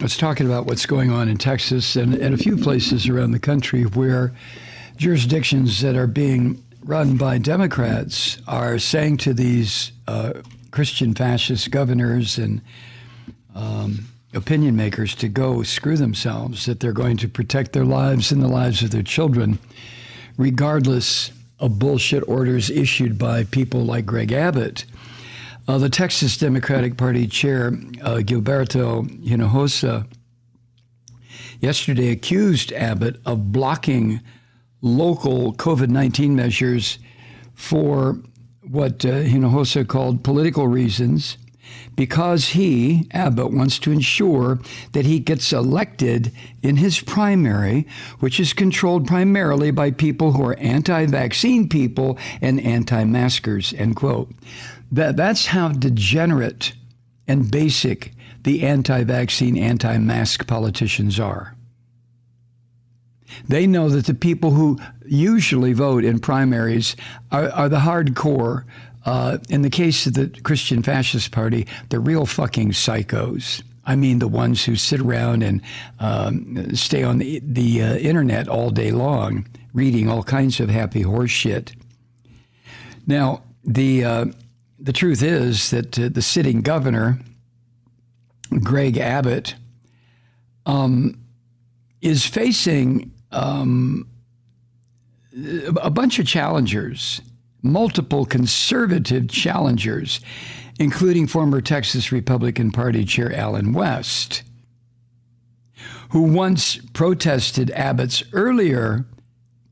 was talking about what's going on in Texas and a few places around the country where jurisdictions that are being run by Democrats are saying to these Christian fascist governors and opinion makers to go screw themselves, that they're going to protect their lives and the lives of their children, regardless of bullshit orders issued by people like Greg Abbott. The Texas Democratic Party chair, Gilberto Hinojosa, yesterday accused Abbott of blocking local COVID-19 measures for what Hinojosa called political reasons, because he, Abbott, wants to ensure that he gets elected in his primary, which is controlled primarily by people who are anti-vaccine people and anti-maskers, end quote. That's how degenerate and basic the anti-vaccine, anti-mask politicians are. They know that the people who usually vote in primaries are the hardcore. In the case of the Christian Fascist Party, the real fucking psychos. I mean, the ones who sit around and stay on the internet all day long, reading all kinds of happy horse shit. Now, the truth is that the sitting governor, Greg Abbott, is facing a bunch of challengers, multiple conservative challengers, including former Texas Republican Party Chair Allen West, who once protested Abbott's earlier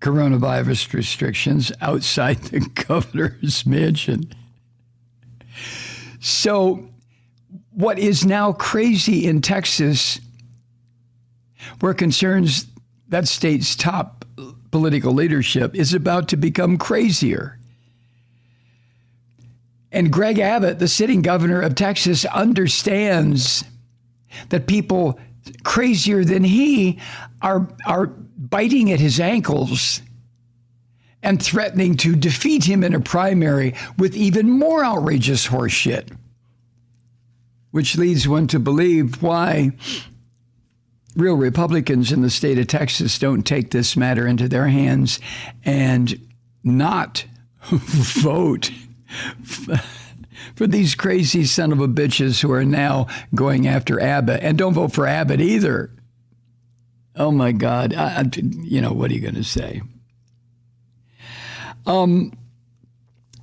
coronavirus restrictions outside the governor's mansion. So what is now crazy in Texas, where concerns that state's top political leadership, is about to become crazier. And Greg Abbott, the sitting governor of Texas, understands that people crazier than he are biting at his ankles and threatening to defeat him in a primary with even more outrageous horseshit, which leads one to believe why real Republicans in the state of Texas don't take this matter into their hands and not vote for these crazy son of a bitches who are now going after Abbott. And don't vote for Abbott either. Oh, my God. What are you going to say?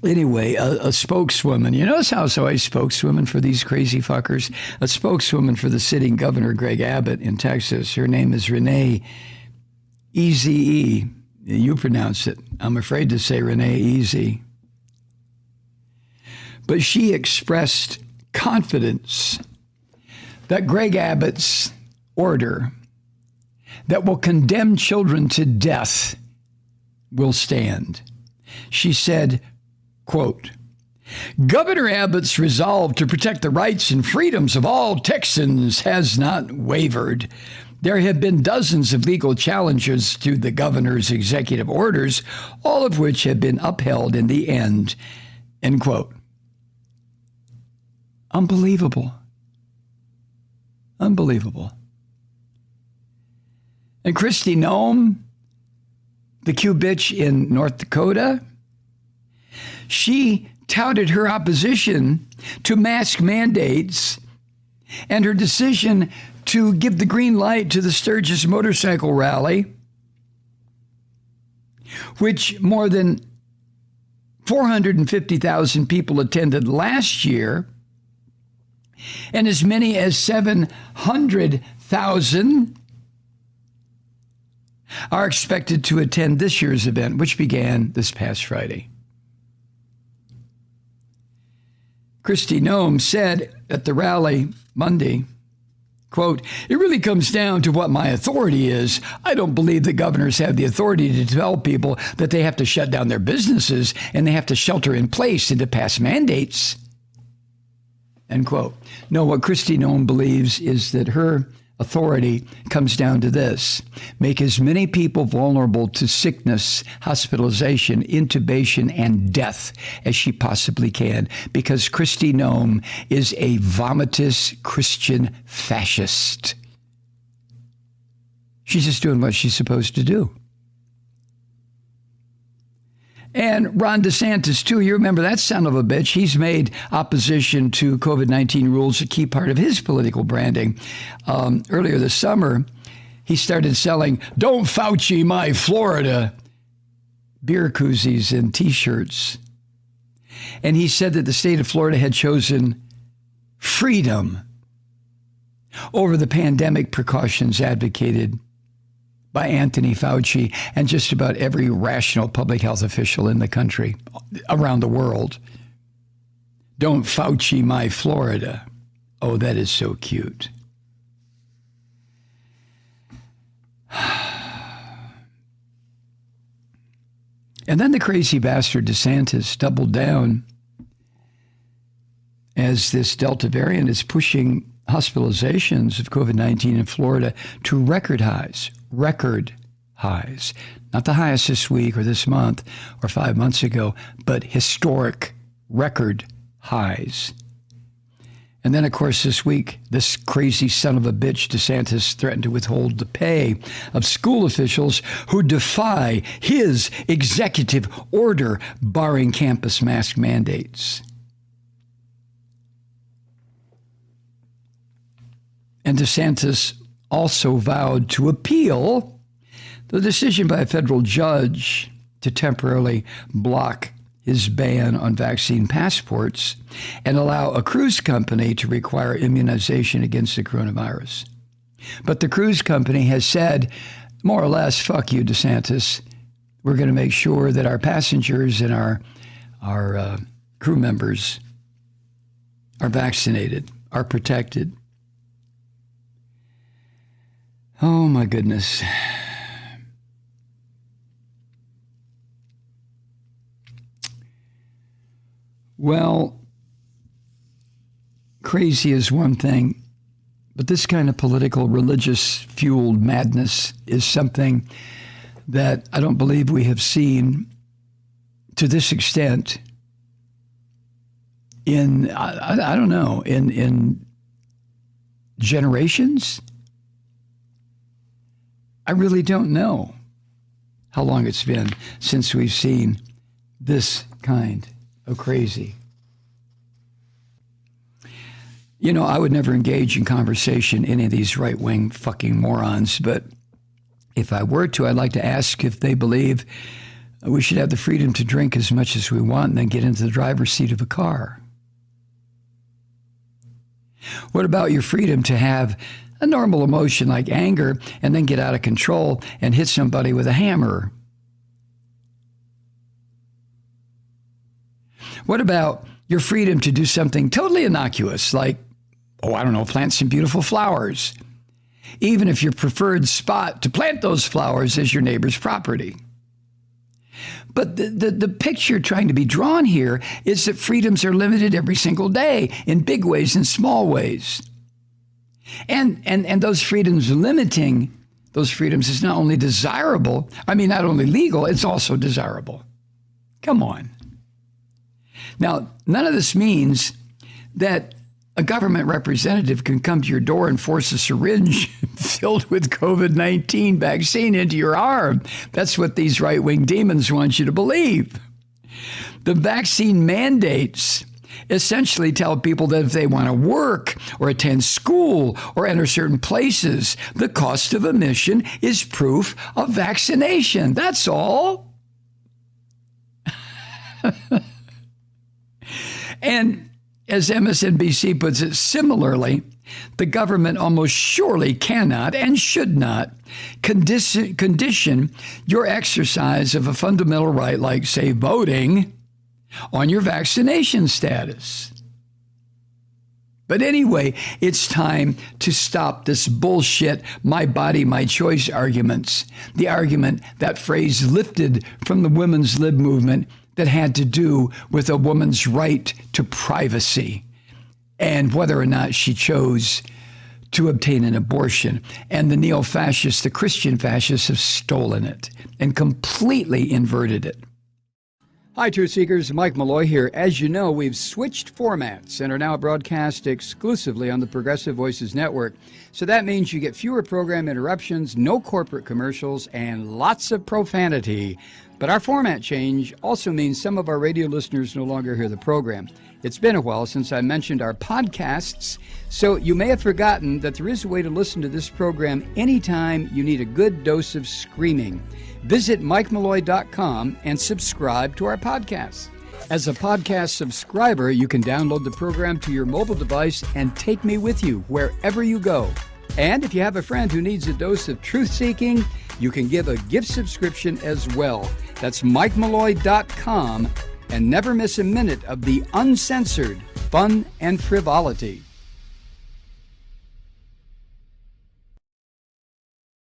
Anyway, a spokeswoman, you notice how it's always spokeswoman for these crazy fuckers? A spokeswoman for the sitting governor, Greg Abbott, in Texas. Her name is Renee Easy. You pronounce it. I'm afraid to say Renee Easy. But she expressed confidence that Greg Abbott's order that will condemn children to death will stand. She said, quote, Governor Abbott's resolve to protect the rights and freedoms of all Texans has not wavered. There have been dozens of legal challenges to the governor's executive orders, all of which have been upheld in the end, end quote. Unbelievable. Unbelievable. And Kristi Noem, the Q bitch in North Dakota, she touted her opposition to mask mandates and her decision to give the green light to the Sturgis motorcycle rally, which more than 450,000 people attended last year, and as many as 700,000 are expected to attend this year's event, which began this past Friday. Kristi Noem said at the rally Monday, quote, it really comes down to what my authority is. I don't believe that governors have the authority to tell people that they have to shut down their businesses and they have to shelter in place and to pass mandates, end quote. No, what Kristi Noem believes is that her authority comes down to this: make as many people vulnerable to sickness, hospitalization, intubation, and death as she possibly can, because Kristi Noem is a vomitous Christian fascist. She's just doing what she's supposed to do. And Ron DeSantis, too, you remember that son of a bitch. He's made opposition to COVID-19 rules a key part of his political branding. Earlier this summer, he started selling "Don't Fauci My Florida" beer koozies and T-shirts. And he said that the state of Florida had chosen freedom over the pandemic precautions advocated by Anthony Fauci and just about every rational public health official in the country, around the world. Don't Fauci my Florida. Oh, that is so cute. And then the crazy bastard DeSantis doubled down as this Delta variant is pushing hospitalizations of COVID-19 in Florida to record highs. Not the highest this week or this month or 5 months ago, but historic record highs. And then, of course, this week, this crazy son of a bitch, DeSantis, threatened to withhold the pay of school officials who defy his executive order barring campus mask mandates. And DeSantis also vowed to appeal the decision by a federal judge to temporarily block his ban on vaccine passports and allow a cruise company to require immunization against the coronavirus. But the cruise company has said, more or less, fuck you, DeSantis. We're going to make sure that our passengers and our crew members are vaccinated, are protected. Oh, my goodness. Well, crazy is one thing, but this kind of political, religious-fueled madness is something that I don't believe we have seen to this extent in, I don't know, in generations. I really don't know how long it's been since we've seen this kind of crazy. You know, I would never engage in conversation any of these right-wing fucking morons, but if I were to, I'd like to ask if they believe we should have the freedom to drink as much as we want and then get into the driver's seat of a car. What about your freedom to have a normal emotion like anger and then get out of control and hit somebody with a hammer? What about your freedom to do something totally innocuous like, plant some beautiful flowers, even if your preferred spot to plant those flowers is your neighbor's property? But the picture trying to be drawn here is that freedoms are limited every single day in big ways and small ways. And those freedoms limiting those freedoms is not only desirable, not only legal, it's also desirable. Come on. Now, none of this means that a government representative can come to your door and force a syringe filled with COVID-19 vaccine into your arm. That's what these right-wing demons want you to believe. The vaccine mandates essentially tell people that if they want to work or attend school or enter certain places, the cost of admission is proof of vaccination. That's all. And as MSNBC puts it, similarly, the government almost surely cannot and should not condition your exercise of a fundamental right like, say, voting on your vaccination status. But anyway, it's time to stop this bullshit, my body, my choice arguments. The argument, that phrase lifted from the women's lib movement that had to do with a woman's right to privacy and whether or not she chose to obtain an abortion. And the neo-fascists, the Christian fascists, have stolen it and completely inverted it. Hi, Truth Seekers. Mike Malloy here. As you know, we've switched formats and are now broadcast exclusively on the Progressive Voices Network. So that means you get fewer program interruptions, no corporate commercials, and lots of profanity. But our format change also means some of our radio listeners no longer hear the program. It's been a while since I mentioned our podcasts, so you may have forgotten that there is a way to listen to this program anytime you need a good dose of screaming. Visit MikeMalloy.com and subscribe to our podcast. As a podcast subscriber, you can download the program to your mobile device and take me with you wherever you go. And if you have a friend who needs a dose of truth-seeking, you can give a gift subscription as well. That's MikeMalloy.com, and never miss a minute of the uncensored fun and frivolity.